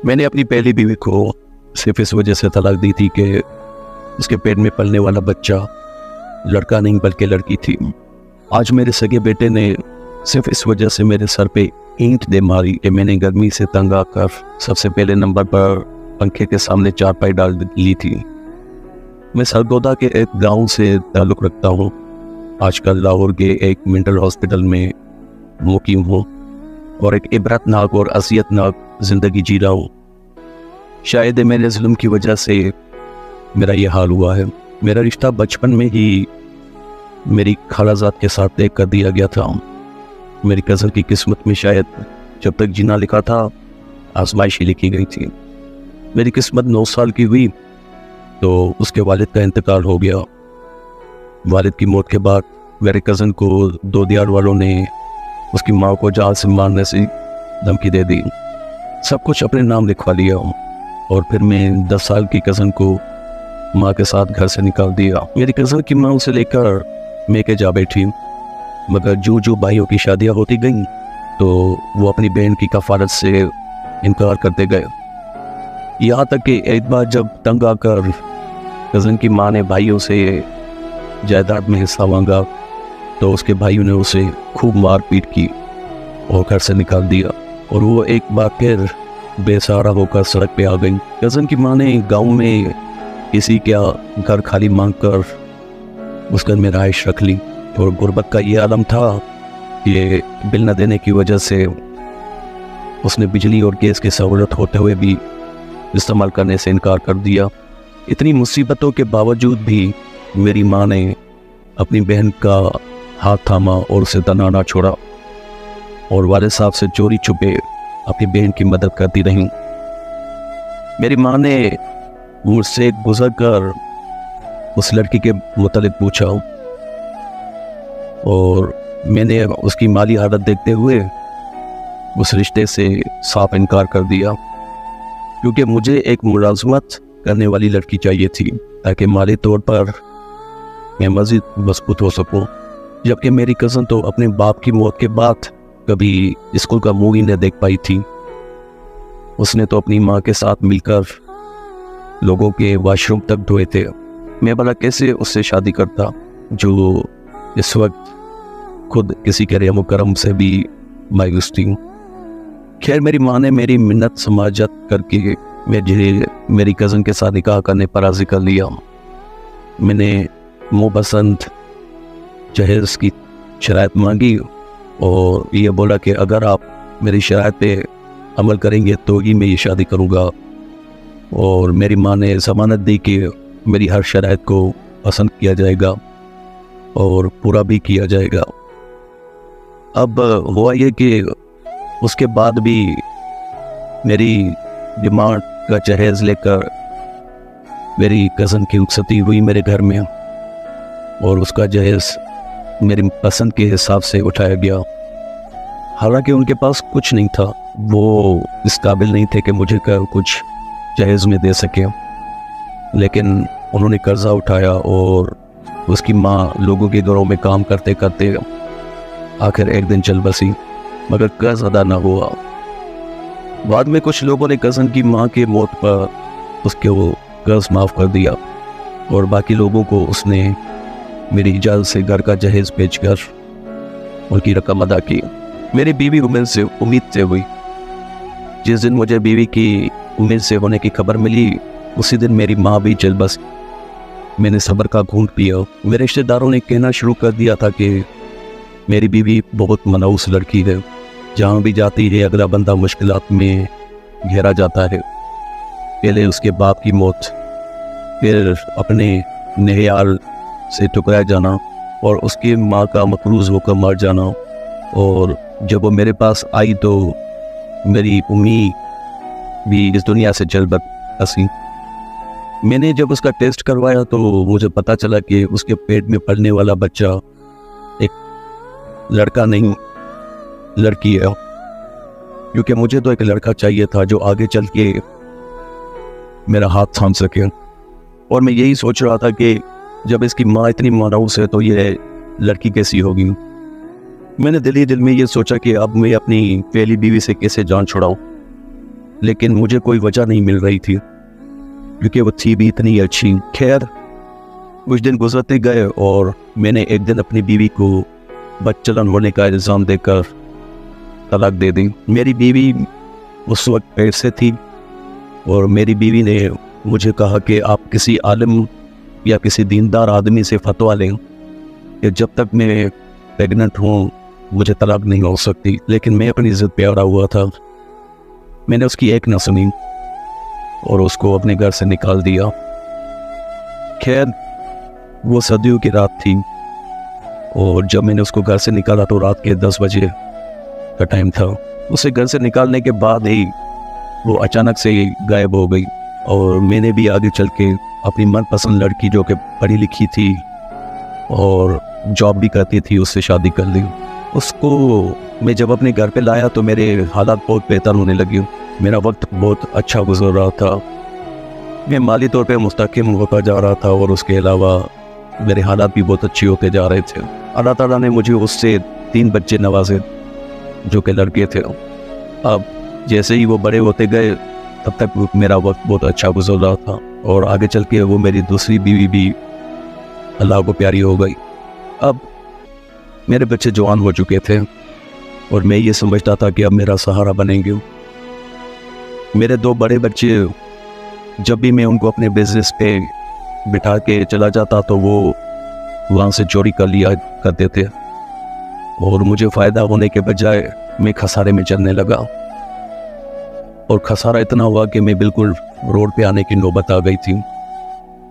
میں نے اپنی پہلی بیوی کو صرف اس وجہ سے طلاق دی تھی کہ اس کے پیٹ میں پلنے والا بچہ لڑکا نہیں بلکہ لڑکی تھی۔ آج میرے سگے بیٹے نے صرف اس وجہ سے میرے سر پہ اینٹ دے ماری کہ میں نے گرمی سے تنگ آ کر سب سے پہلے نمبر پر پنکھے کے سامنے چارپائی ڈال لی تھی۔ میں سرگودا کے ایک گاؤں سے تعلق رکھتا ہوں۔ آج کل لاہور کے ایک مینٹل ہاسپٹل میں مقیم ہوں اور ایک عبرت ناک اور اذیت ناک زندگی جی رہا ہوں۔ شاید میرے ظلم کی وجہ سے میرا یہ حال ہوا ہے۔ میرا رشتہ بچپن میں ہی میری خالہ زاد کے ساتھ طے کر دیا گیا تھا۔ میری کزن کی قسمت میں شاید جب تک جینا لکھا تھا آزمائش ہی لکھی گئی تھی۔ میری قسمت 9 سال کی ہوئی تو اس کے والد کا انتقال ہو گیا۔ والد کی موت کے بعد میرے کزن کو دودیار والوں نے اس کی ماں کو جان سے مارنے سے دھمکی دے دی۔ سب کچھ اپنے نام لکھوا لیا اور پھر میں 10 سال کی کزن کو ماں کے ساتھ گھر سے نکال دیا۔ میری کزن کی ماں اسے لے کر میکے جا بیٹھی، مگر جو بھائیوں کی شادیاں ہوتی گئیں تو وہ اپنی بہن کی کفالت سے انکار کرتے گئے۔ یہاں تک کہ ایک بار جب تنگ آ کر کزن کی ماں نے بھائیوں سے جائیداد میں حصہ مانگا تو اس کے بھائیوں نے اسے خوب مار پیٹ کی اور گھر سے نکال دیا، اور وہ ایک بار پھر بے سہارا ہو کر سڑک پہ آ گئی۔ کزن کی ماں نے گاؤں میں کسی کا گھر خالی مانگ کر اس گھر میں رہائش رکھ لی، اور غربت کا یہ عالم تھا کہ بل نہ دینے کی وجہ سے اس نے بجلی اور گیس کی سہولت ہوتے ہوئے بھی استعمال کرنے سے انکار کر دیا۔ اتنی مصیبتوں کے باوجود بھی میری ماں نے اپنی بہن کا ہاتھ تھاما اور اسے تنہا نہ چھوڑا، اور والد صاحب سے چوری چھپے اپنی بہن کی مدد کرتی رہیں۔ میری ماں نے مجھ سے گزر کر اس لڑکی کے متعلق پوچھا، اور میں نے اس کی مالی حالت دیکھتے ہوئے اس رشتے سے صاف انکار کر دیا، کیونکہ مجھے ایک ملازمت کرنے والی لڑکی چاہیے تھی تاکہ مالی طور پر میں مزید مضبوط ہو سکوں، جبکہ میری کزن تو اپنے باپ کی موت کے بعد کبھی اسکول کا منہ ہی نہ دیکھ پائی تھی۔ اس نے تو اپنی ماں کے ساتھ مل کر لوگوں کے واش روم تک دھوئے تھے۔ میں بھلا کیسے اس سے شادی کرتا جو اس وقت خود کسی کے رحم و کرم سے بھی مایوس تھی۔ خیر، میری ماں نے میری منت سماجت کر کے میری کزن کے ساتھ نکاح کرنے پر راضی کر لیا۔ میں نے منہ پسند جہیز کی شرائط مانگی اور یہ بولا کہ اگر آپ میری شرائط پہ عمل کریں گے تو ہی میں یہ شادی کروں گا، اور میری ماں نے ضمانت دی کہ میری ہر شرائط کو پسند کیا جائے گا اور پورا بھی کیا جائے گا۔ اب ہوا یہ کہ اس کے بعد بھی میری ڈیمانڈ کا جہیز لے کر میری کزن کی رخصتی ہوئی میرے گھر میں، اور اس کا جہیز میری پسند کے حساب سے اٹھایا گیا۔ حالانکہ ان کے پاس کچھ نہیں تھا، وہ اس قابل نہیں تھے کہ مجھے کچھ جہیز میں دے سکے، لیکن انہوں نے قرضہ اٹھایا، اور اس کی ماں لوگوں کے گھروں میں کام کرتے کرتے آخر ایک دن چل بسی، مگر قرض ادا نہ ہوا۔ بعد میں کچھ لوگوں نے کزن کی ماں کے موت پر اس کے وہ قرض معاف کر دیا، اور باقی لوگوں کو اس نے میری اجازت سے گھر کا جہیز بھیج کر ان کی رقم ادا کی۔ میری بیوی امید سے ہوئی۔ جس دن مجھے بیوی کی امید سے ہونے کی خبر ملی اسی دن میری ماں بھی چل بس۔ میں نے صبر کا گھونٹ پیا۔ میرے رشتہ داروں نے کہنا شروع کر دیا تھا کہ میری بیوی بہت منحوس لڑکی ہے، جہاں بھی جاتی ہے اگلا بندہ مشکلات میں گھیرا جاتا ہے۔ پہلے اس کے باپ کی موت، پھر اپنے نہیال سے ٹکرایا جانا، اور اس کی ماں کا مقروض ہو کر مر جانا، اور جب وہ میرے پاس آئی تو میری امی بھی اس دنیا سے چل بسی۔ میں نے جب اس کا ٹیسٹ کروایا تو مجھے پتا چلا کہ اس کے پیٹ میں پلنے والا بچہ ایک لڑکا نہیں لڑکی ہے، کیونکہ مجھے تو ایک لڑکا چاہیے تھا جو آگے چل کے میرا ہاتھ تھام سکے، اور میں یہی سوچ رہا تھا کہ جب اس کی ماں اتنی مانوس ہے تو یہ لڑکی کیسی ہوگی۔ میں نے دل ہی دل میں یہ سوچا کہ اب میں اپنی پہلی بیوی سے کیسے جان چھڑاؤں۔ لیکن مجھے کوئی وجہ نہیں مل رہی تھی کیونکہ وہ تھی بھی اتنی اچھی. خیر کچھ دن گزرتے گئے اور میں نے ایک دن اپنی بیوی کو بدچلن ہونے کا الزام دے کر طلاق دے دی. میری بیوی اس وقت پیٹ سے تھی اور میری بیوی نے مجھے کہا کہ آپ کسی عالم یا کسی دیندار آدمی سے فتویٰ لیں کہ جب تک میں پیگننٹ ہوں مجھے طلاق نہیں ہو سکتی. لیکن میں اپنی ضد پہ اڑا ہوا تھا. میں نے اس کی ایک نہ سنی اور اس کو اپنے گھر سے نکال دیا. خیر وہ سردیوں کی رات تھی اور جب میں نے اس کو گھر سے نکالا تو رات کے 10 بجے کا ٹائم تھا. اسے گھر سے نکالنے کے بعد ہی وہ اچانک سے غائب ہو گئی اور میں نے بھی آگے چل کے اپنی من پسند لڑکی جو کہ پڑھی لکھی تھی اور جاب بھی کرتی تھی اس سے شادی کر لی. اس کو میں جب اپنے گھر پہ لایا تو میرے حالات بہت بہتر ہونے لگے. میرا وقت بہت اچھا گزر رہا تھا. میں مالی طور پہ مستحکم ہوتا جا رہا تھا اور اس کے علاوہ میرے حالات بھی بہت اچھے ہوتے جا رہے تھے. اللہ تعالیٰ نے مجھے اس سے 3 بچے نوازے جو کہ لڑکے تھے. اب جیسے ہی وہ بڑے ہوتے گئے تب تک میرا وقت بہت اچھا گزر رہا تھا اور آگے چل کے وہ میری دوسری بیوی بھی اللہ کو پیاری ہو گئی. اب میرے بچے جوان ہو چکے تھے اور میں یہ سمجھتا تھا کہ اب میرا سہارا بنیں گے. میرے 2 بڑے بچے جب بھی میں ان کو اپنے بزنس پہ بٹھا کے چلا جاتا تو وہ وہاں سے چوری کر لیا کرتے تھے اور مجھے فائدہ ہونے کے بجائے میں خسارے میں چلنے لگا. اور خسارہ اتنا ہوا کہ میں بالکل روڈ پہ آنے کی نوبت آ گئی تھی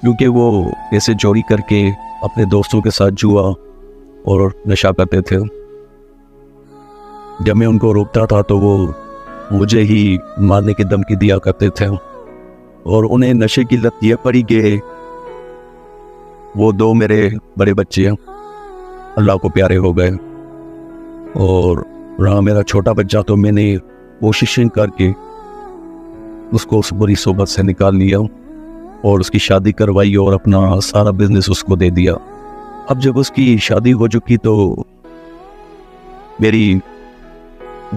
کیونکہ وہ ایسے چوری کر کے اپنے دوستوں کے ساتھ جوا اور نشہ کرتے تھے. جب میں ان کو روکتا تھا تو وہ مجھے ہی مارنے کی دھمکی دیا کرتے تھے اور انہیں نشے کی لت یہ پڑی کہ وہ 2 میرے بڑے بچے اللہ کو پیارے ہو گئے اور رہا میرا چھوٹا بچہ تو میں نے کوششیں کر کے اس کو اس بری صحبت سے نکال لیا اور اس کی شادی کروائی اور اپنا سارا بزنس اس کو دے دیا. اب جب اس کی شادی ہو چکی تو میری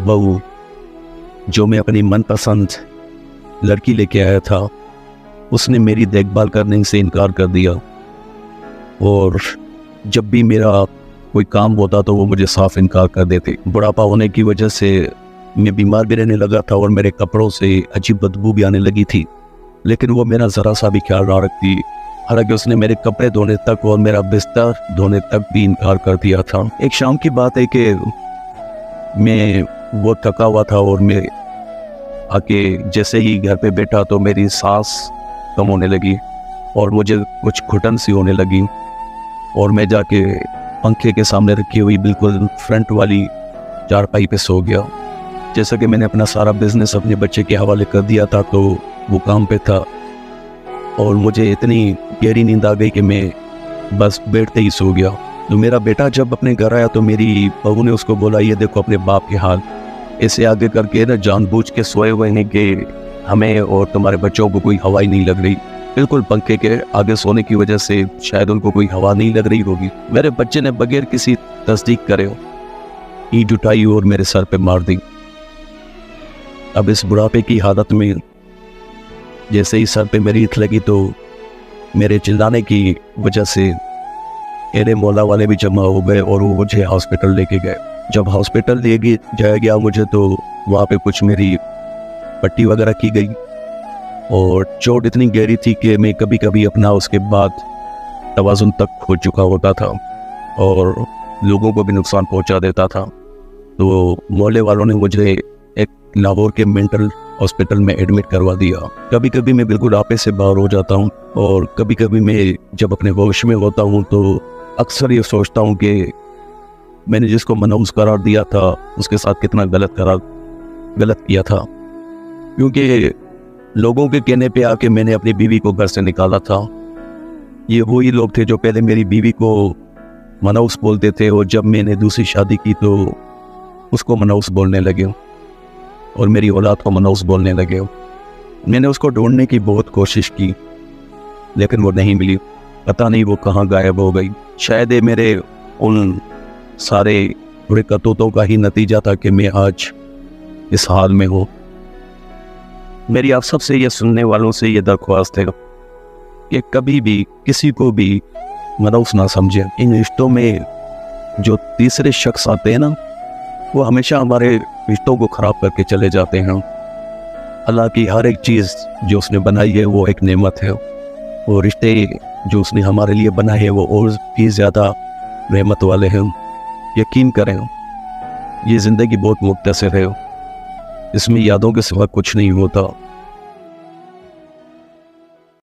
بہو جو میں اپنی من پسند لڑکی لے کے آیا تھا اس نے میری دیکھ بھال کرنے سے انکار کر دیا اور جب بھی میرا کوئی کام ہوتا تو وہ مجھے صاف انکار کر دیتے. بڑھاپا ہونے کی وجہ سے میں بیمار بھی رہنے لگا تھا اور میرے کپڑوں سے عجیب بدبو بھی آنے لگی تھی لیکن وہ میرا ذرا سا بھی خیال نہ رکھتی. حالانکہ اس نے میرے کپڑے دھونے تک اور میرا بستر دھونے تک بھی انکار کر دیا تھا. ایک شام کی بات ہے کہ میں بہت تھکا ہوا تھا اور میں آ کے جیسے ہی گھر پہ بیٹھا تو میری سانس کم ہونے لگی اور مجھے کچھ گھٹن سی ہونے لگی اور میں جا کے پنکھے کے سامنے رکھی ہوئی بالکل فرنٹ والی چارپائی پہ سو گیا. جیسا کہ میں نے اپنا سارا بزنس اپنے بچے کے حوالے کر دیا تھا تو وہ کام پہ تھا اور مجھے اتنی گہری نیند آ گئی کہ میں بس بیٹھتے ہی سو گیا. تو میرا بیٹا جب اپنے گھر آیا تو میری بہو نے اس کو بولا یہ دیکھو اپنے باپ کے حال ایسے آگے کر کے نا جان بوجھ کے سوئے ہوئے ہیں کہ ہمیں اور تمہارے بچوں کو کوئی ہوا ہی نہیں لگ رہی. بالکل پنکھے کے آگے سونے کی وجہ سے شاید ان کو کوئی ہوا نہیں لگ رہی ہوگی. میرے بچے نے بغیر کسی تصدیق کرے اینٹ اٹھائی اور میرے سر پہ مار دی. اب اس بڑھاپے کی حالت میں جیسے ہی سر پہ میری اینٹ لگی تو میرے چلانے کی وجہ سے میرے مولا والے بھی جمع ہو گئے اور وہ مجھے ہاسپٹل لے کے گئے. جب ہاسپٹل لے کے جایا گیا مجھے تو وہاں پہ کچھ میری پٹی وغیرہ کی گئی اور چوٹ اتنی گہری تھی کہ میں کبھی کبھی اپنا اس کے بعد توازن تک کھو چکا ہوتا تھا اور لوگوں کو بھی نقصان پہنچا دیتا تھا. تو محلے والوں نے مجھے ایک لاہور کے مینٹل ہاسپٹل میں ایڈمٹ کروا دیا. کبھی کبھی میں بالکل آپے سے باہر ہو جاتا ہوں اور کبھی کبھی میں جب اپنے ہوش میں ہوتا ہوں تو اکثر یہ سوچتا ہوں کہ میں نے جس کو منحوس قرار دیا تھا اس کے ساتھ کتنا غلط کیا تھا کیونکہ لوگوں کے کہنے پہ آ کے میں نے اپنی بیوی کو گھر سے نکالا تھا. یہ وہی لوگ تھے جو پہلے میری بیوی کو منحوس بولتے تھے اور جب میں نے دوسری شادی کی تو اس کو منحوس بولنے لگے اور میری اولاد کو منحوس بولنے لگے. میں نے اس کو ڈھونڈنے کی بہت کوشش کی لیکن وہ نہیں ملی. پتہ نہیں وہ کہاں غائب ہو گئی. شاید یہ میرے ان سارے برے کرتوتوں کا ہی نتیجہ تھا کہ میں آج اس حال میں ہوں. میری آپ سب سے یہ سننے والوں سے یہ درخواست ہے کہ کبھی بھی کسی کو بھی ملوث نہ سمجھیں. ان رشتوں میں جو تیسرے شخص آتے ہیں نا، وہ ہمیشہ ہمارے رشتوں کو خراب کر کے چلے جاتے ہیں. اللہ کی ہر ایک چیز جو اس نے بنائی ہے وہ ایک نعمت ہے. وہ رشتے جو اس نے ہمارے لیے بنائے ہیں وہ اور بھی زیادہ رحمت والے ہیں. یقین کریں، یہ زندگی بہت مختصر ہے، اس میں یادوں کے سوا کچھ نہیں ہوتا.